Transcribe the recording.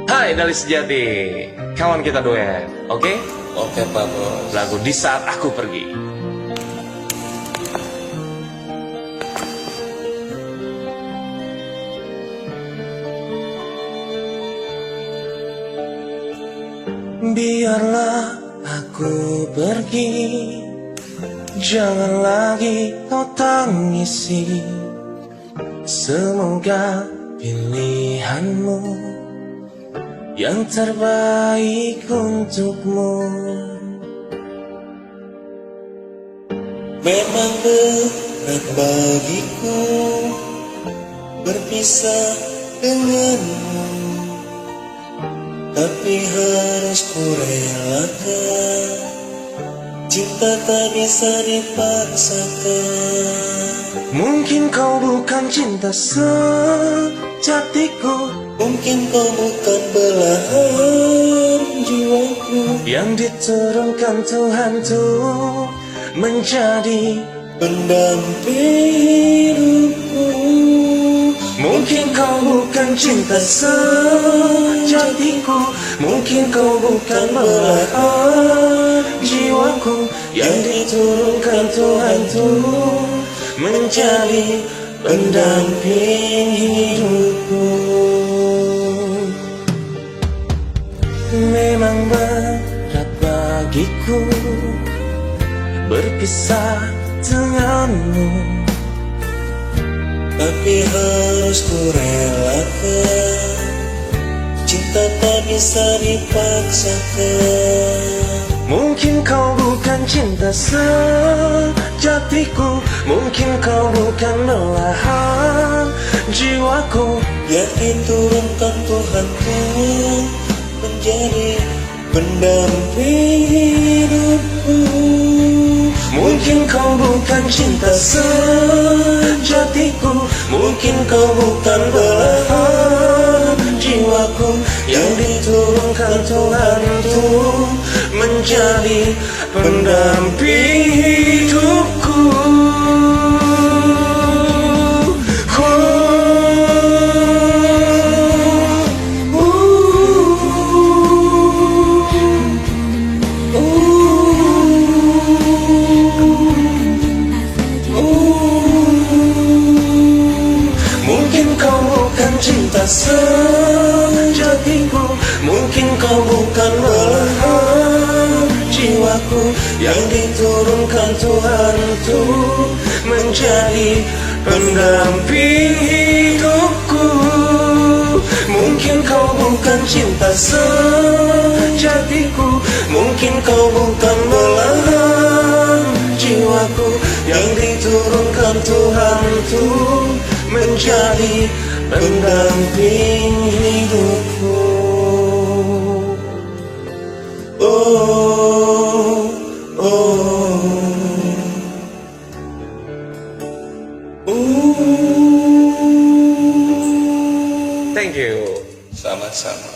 Hai Dali Sejati, kawan kita duet, oke? Oke Pak Bos. Lagu Di Saat Aku Pergi. Biarlah aku pergi, jangan lagi kau tangisi. Semoga pilihanmu yang terbaik untukmu. Memang berat bagiku berpisah denganmu, tapi harus kurelakan. Cinta tak bisa dipaksakan. Mungkin kau bukan cinta sejatiku, Mungkin kau bukan belahan jiwaku yang diturunkan Tuhan tuh menjadi pendamping hidupku. Mungkin kau bukan cinta sejatiku, mungkin kau bukan belahan jiwaku yang diturunkan Tuhan tuh menjadi pendamping hidupku. Memang berat bagiku berpisah denganmu, tapi harus kurelakan. Cinta tak bisa dipaksakan. Mungkin kau bukan cinta sejatiku, mungkin kau bukan belahan jiwaku Yang diturunkan Tuhan tuh menjadi pendamping hidupku. Mungkin kau bukan cinta sejatiku, mungkin kau bukan belahan jiwaku yang diturunkan Tuhan tuh menjadi pendamping hidupku. Mungkin kau bukan cinta sejatiku, mungkin kau bukan belahan jiwaku yang diturunkan Tuhan tuh menjadi pendamping hidupku. Mungkin kau bukan cinta sejatiku, mungkin kau bukan belahan jiwaku yang diturunkan Tuhan tuh menjadi pendamping hidupku. Oh, oh, Thank you. Sama-sama.